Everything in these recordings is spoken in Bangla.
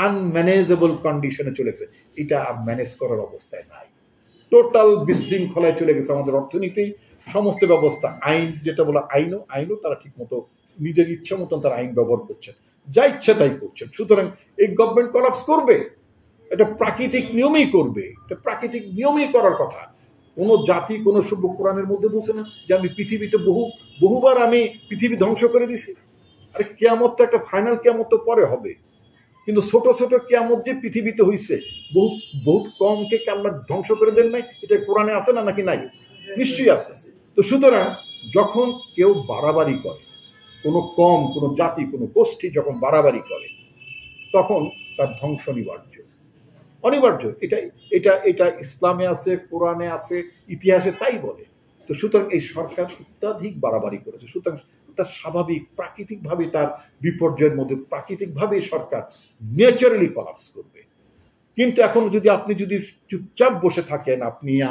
আনম্যানেজেবল কন্ডিশনে চলে গেছে, এটা আর ম্যানেজ করার অবস্থায় নাই। টোটাল বিশৃঙ্খলায় চলে গেছে আমাদের অর্থনীতি, সমস্ত ব্যবস্থা। আইন যেটা বলে আইনও তারা ঠিক মতো নিজের ইচ্ছা মতন তারা আইন ব্যবহার করছেন, যা ইচ্ছা তাই করছেন। সুতরাং এই গভর্নমেন্ট কলাপস করবে, এটা প্রাকৃতিক নিয়মেই করবে, এটা প্রাকৃতিক নিয়মেই করার কথা। কোনো জাতি কোনো সভ্য কোরআনের মধ্যে বলছে না যে আমি পৃথিবীতে বহুবার আমি পৃথিবী ধ্বংস করে দিছি। আরে কিয়ামত তো একটা ফাইনাল কিয়ামত তো পরে হবে, কিন্তু ছোট ছোট কিয়ামত যে পৃথিবীতে হইছে, বহুত কমকে আল্লাহ ধ্বংস করে দেন নাই, এটা কোরআনে আছে না নাকি নাই? নিশ্চয়ই আছে। তো সুতরাং যখন কেউ বাড়াবাড়ি করে, কোনো কম, কোনো জাতি, কোনো গোষ্ঠী যখন বাড়াবাড়ি করে, তখন তার ধ্বংস অনিবার্য। এটা ইসলামে আছে, কোরআনে আছে, ইতিহাসে তাই বলে। তো সুতরাং এই সরকার অত্যাধিক বাড়াবাড়ি করেছে, সুতরাং তার স্বাভাবিক প্রাকৃতিকভাবে তার বিপর্যয়ের মধ্যে প্রাকৃতিকভাবে সরকার ন্যাচারালি কলাপস করবে। কিন্তু এখন আপনি যদি চুপচাপ বসে থাকেন,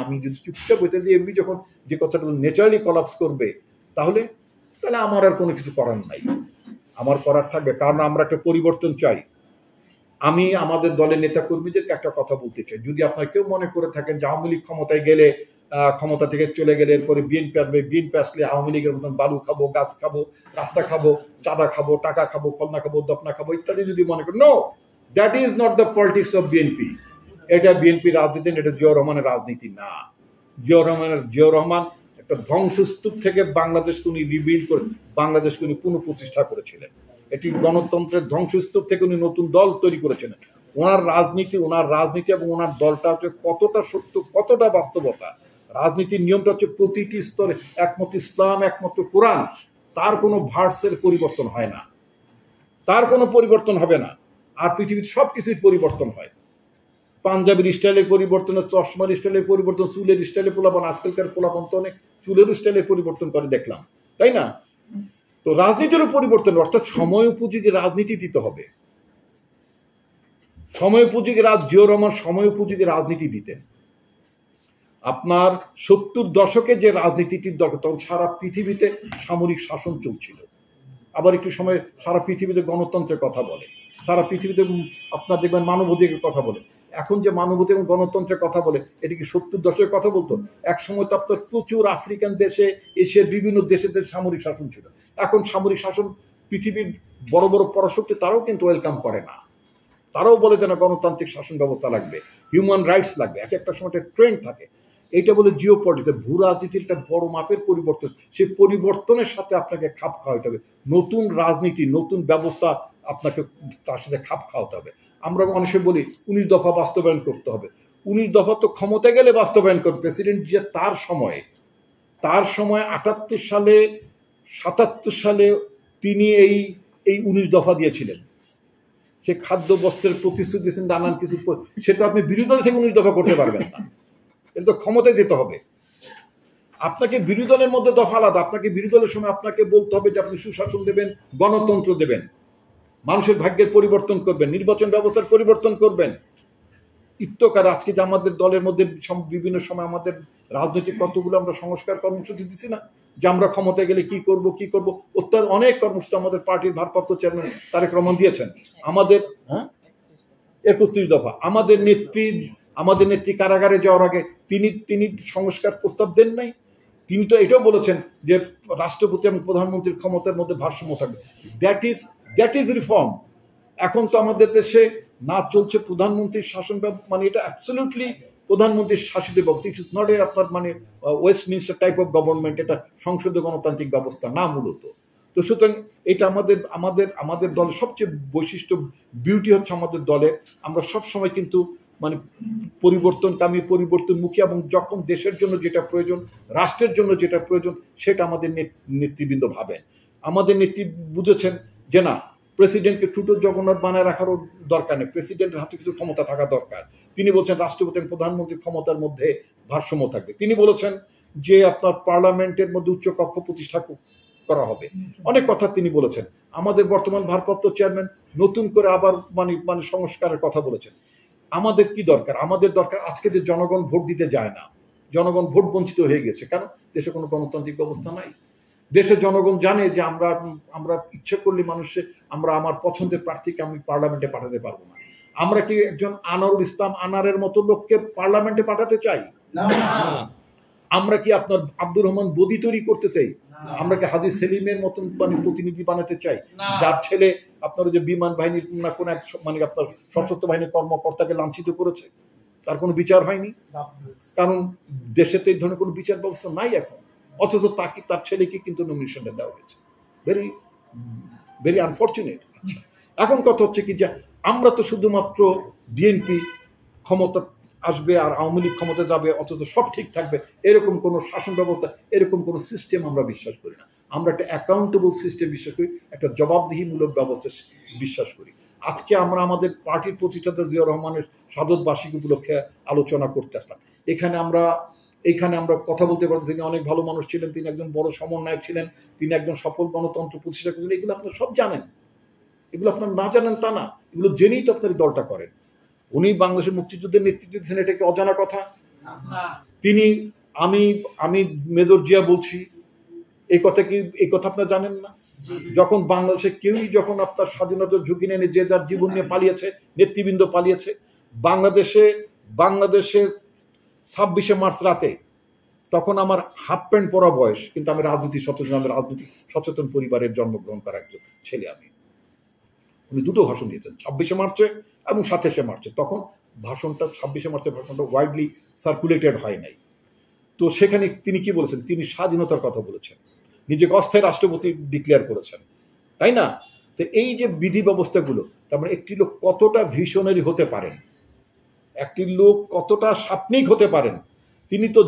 আমি যদি চুপচাপ বসে দিয়ে এমনি যখন যে কথাটা ন্যাচারালি কলাপস করবে, তাহলে আমার আর কোনো কিছু করার নাই। আমার করার থাকবে, কারণ আমরা একটা পরিবর্তন চাই। আমি আমাদের দলের নেতা কর্মীদেরকে একটা কথা বলতে চাই, যদি আপনারা কেউ মনে করে থাকেন যে আওয়ামী লীগ ক্ষমতায় গেলে, ক্ষমতা থেকে চলে গেলে এরপরে বিএনপি আসবে, বিএনপি আসলে আওয়ামী লীগের মতন বালু খাবো, গাছ খাবো, রাস্তা খাবো, চাঁদা খাবো, টাকা খাবো, ফলনা খাবো, দপনা খাবো ইত্যাদি যদি মনে করেন, no, that is not the politics of BNP. এটা বিএনপি রাজনীতি, এটা জিয়াউর রহমানের রাজনীতি না। জিয়াউর রহমান একটা ধ্বংসস্তূপ থেকে বাংলাদেশকে উনি রিবিল্ড করে বাংলাদেশকে উনি পুনঃপ্রতিষ্ঠা করেছিলেন। এটি গণতন্ত্রের ধ্বংসস্তূপ থেকে উনি নতুন দল তৈরি করেছেন। ওনার রাজনীতি এবং ওনার দলটা হচ্ছে কতটা সত্য, কতটা বাস্তবতা। রাজনীতির নিয়মটা হচ্ছে প্রতিটি স্তরে একমত ইসলাম, একমাত্র কোরআন, তার কোনো ভার্সের পরিবর্তন হয় না, তার কোনো পরিবর্তন হবে না। আর পৃথিবীর সব কিছুর পরিবর্তন হয়। পাঞ্জাবির স্টাইলের পরিবর্তন, চশমার স্টাইলের পরিবর্তন, চুলের স্টাইলে পোলাপান, আজকালকার পোলাপান তো অনেক চুলের স্টাইলে পরিবর্তন করে দেখলাম, তাই না? তো রাজনীতিরও পরিবর্তন, অর্থাৎ সময় উপযোগী রাজনীতি দিতে হবে। জিয়াউর রহমান সময় উপযোগী রাজনীতি দিতেন। আপনার 70 দশকে যে রাজনীতিটির দরকার, তখন সারা পৃথিবীতে সামরিক শাসন চলছিল। আবার একটু সময় সারা পৃথিবীতে গণতন্ত্রের কথা বলে, সারা পৃথিবীতে আপনার দেখবেন মানবাধিকারের কথা বলে। এখন যে মানবাধিকার এবং গণতন্ত্রের কথা বলে, এটি কি 70 দশকের কথা বলতো? এক সময় তো আপনার প্রচুর আফ্রিকান দেশে, এশিয়ার বিভিন্ন দেশে সামরিক শাসন ছিল। এখন সামরিক শাসন পৃথিবীর বড় বড় পরাশক্তি তারাও কিন্তু ওয়েলকাম করে না। তারাও বলে যে না, গণতান্ত্রিক শাসন ব্যবস্থা লাগবে, হিউম্যান রাইটস লাগবে। এক একটা সময় একটা ট্রেন্ড থাকে। এইটা বলে জিও পলিটিক্স, ভূ রাজনীতির একটা বড় মাপের পরিবর্তন। সেই পরিবর্তনের সাথে আপনাকে খাপ খাওয়াতে হবে। নতুন রাজনীতি, নতুন ব্যবস্থা আপনাকে তার সাথে খাপ খাওয়াতে হবে। আমরা অনেকে বলি 19 দফা বাস্তবায়ন করতে হবে। 19 দফা তো ক্ষমতায় গেলে বাস্তবায়ন করবে। প্রেসিডেন্ট যে তার সময় 78 সালে 77 সালে তিনি এই 19 দফা দিয়েছিলেন। সে খাদ্য বস্ত্রের প্রতিশ্রুতি দিয়েছেন, নানান কিছু, সেটা আপনি বিরোধী দল থেকে 19 দফা করতে পারবেন না। কিন্তু ক্ষমতায় যেতে হবে। আপনাকে বিরোধী দলের মধ্যে দফা আলাদা। আপনাকে বিরোধী দলের সময় আপনাকে বলতে হবে যে আপনি সুশাসন দেবেন, গণতন্ত্র দেবেন, মানুষের ভাগ্যের পরিবর্তন করবেন, নির্বাচন ব্যবস্থার পরিবর্তন করবেন। ইত্যকার আজকে যে আমাদের দলের মধ্যে বিভিন্ন সময় আমাদের রাজনৈতিক কতগুলো আমরা সংস্কার কর্মসূচি দিচ্ছি না, যে আমরা ক্ষমতায় গেলে কি করব। অত্যাধিক অনেক কর্মসূচি আমাদের পার্টির ভারপ্রাপ্ত চেয়ারম্যান তারেক রহমান দিয়েছেন। আমাদের 31 দফা। আমাদের নেত্রী কারাগারে যাওয়ার আগে তিনি সংস্কার প্রস্তাব দেন নাই। তিনি তো এটাও বলেছেন যে রাষ্ট্রপতি এবং প্রধানমন্ত্রীর ক্ষমতার মধ্যে ভারসাম্য থাকবে। That is reform. এখন তো আমাদের দেশে না চলছে প্রধানমন্ত্রীর শাসন, মানে এটা অ্যাবসলিউটলি প্রধানমন্ত্রীর শাসিত ব্যবস্থা। ইট ইজ নট আপনার মানে ওয়েস্টমিনস্টার টাইপ অফ গভর্নমেন্ট। এটা সংসদীয় গণতান্ত্রিক ব্যবস্থা না মূলত। তো সুতরাং এটা আমাদের দলের সবচেয়ে বৈশিষ্ট্য, বিউটি হচ্ছে আমাদের দলে আমরা সবসময় কিন্তু মানে পরিবর্তনকামী, পরিবর্তনমুখী, এবং যখন দেশের জন্য যেটা প্রয়োজন, রাষ্ট্রের জন্য যেটা প্রয়োজন, সেটা আমাদের নেতৃবৃন্দ ভাবেন। আমাদের নেত্রী বুঝেছেন যে না, প্রেসিডেন্টকে ছোটো জগন্নাথ বানায় রাখারও দরকার নেই, প্রেসিডেন্টের হাতে কিছু ক্ষমতা থাকা দরকার। তিনি বলছেন রাষ্ট্রপতি এবং প্রধানমন্ত্রীর ক্ষমতার মধ্যে ভারসাম্য থাকবে। তিনি বলেছেন যে আপনার পার্লামেন্টের মধ্যে উচ্চ কক্ষ প্রতিষ্ঠা করা হবে। অনেক কথা তিনি বলেছেন। আমাদের বর্তমান ভারপ্রাপ্ত চেয়ারম্যান নতুন করে আবার মানে সংস্কারের কথা বলেছেন। আমাদের কি দরকার? আমাদের দরকার আজকে যে জনগণ ভোট দিতে যায় না, জনগণ ভোট বঞ্চিত হয়ে গেছে। কেন? দেশে কোনো গণতান্ত্রিক ব্যবস্থা নাই। দেশের জনগণ জানে যে আমরা ইচ্ছে করলে আমার পছন্দের প্রার্থীকে আমি পার্লামেন্টে পাঠাতে পারবো না। আমরা কি একজন আনোয়ারুল ইসলাম আনারের মতো লোককে পার্লামেন্টে পাঠাতে চাই? আমরা কি আপনার আব্দুর রহমান বদি তৈরি করতে চাই? আমরা কি হাজী সেলিমের মতন মানে প্রতিনিধি বানাতে চাই, যার ছেলে আপনার যে বিমান বাহিনীর না কোন এক মানে আপনার সশস্ত্র বাহিনীর কর্মকর্তাকে লাঞ্ছিত করেছে, তার কোনো বিচার হয়নি? কারণ দেশে তো এই ধরনের কোনো বিচার ব্যবস্থা নাই এখন, অথচ তাকে তার ছেলেকে কিন্তু নমিনেশনটা দেওয়া হয়েছে। Very very unfortunate. এখন কথা হচ্ছে কি যে আমরা তো শুধুমাত্র বিএনপি ক্ষমতা আসবে আর আওয়ামী লীগ ক্ষমতা যাবে অথচ সব ঠিক থাকবে এরকম কোনো শাসন ব্যবস্থা, এরকম কোনো সিস্টেম আমরা বিশ্বাস করি না। আমরা একটা অ্যাকাউন্টেবল সিস্টেম বিশ্বাস করি, একটা জবাবদিহিমূলক ব্যবস্থা বিশ্বাস করি। আজকে আমরা আমাদের পার্টির প্রতিষ্ঠাতা জিয়া রহমানের শাহাদত বার্ষিকী উপলক্ষে আলোচনা করতে আসলাম। এখানে আমরা কথা বলতে পারবো, তিনি অনেক ভালো মানুষ ছিলেন, তিনি একজন বড় সমন্বয়ক ছিলেন, তিনি একজন সফল গণতন্ত্র প্রতিষ্ঠা করেছেন, এগুলো আপনারা সব জানেন। এগুলো আপনারা না জানেন তা না, এগুলো জেনেই তো আপনার দলটা করেন। উনি বাংলাদেশের মুক্তিযুদ্ধের নেতৃত্ব দিচ্ছেন, এটা কি অজানা কথা? তিনি আমি মেজর জিয়া বলছি, এই কথা আপনারা জানেন না? যখন বাংলাদেশে কেউই যখন আপনার স্বাধীনতার ঝুঁকি নেনে যে যার জীবন নিয়ে পালিয়েছে, নেতৃবৃন্দ পালিয়েছে, বাংলাদেশে 26শে মার্চ রাতে, তখন আমার হাফ প্যান্ট পরা বয়স, কিন্তু আমি রাজনীতি সচেতন পরিবারের জন্মগ্রহণ করা একজন ছেলে। উনি দুটো ভাষণ দিয়েছেন, 26শে মার্চে এবং 27শে মার্চে। তখন 26শে মার্চের ভাষণটা ওয়াইডলি সার্কুলেটেড হয় নাই। তো সেখানে তিনি কি বলেছেন? তিনি স্বাধীনতার কথা বলেছেন, নিজেকে অস্থায়ী রাষ্ট্রপতি ডিক্লেয়ার করেছেন, তাই না? তো এই যে বিধি ব্যবস্থাগুলো, তার মানে একটি লোক কতটা ভিশনারি হতে পারেন, একটি লোক কতটা স্বপ্নিক হতে পারেন, তিনি তো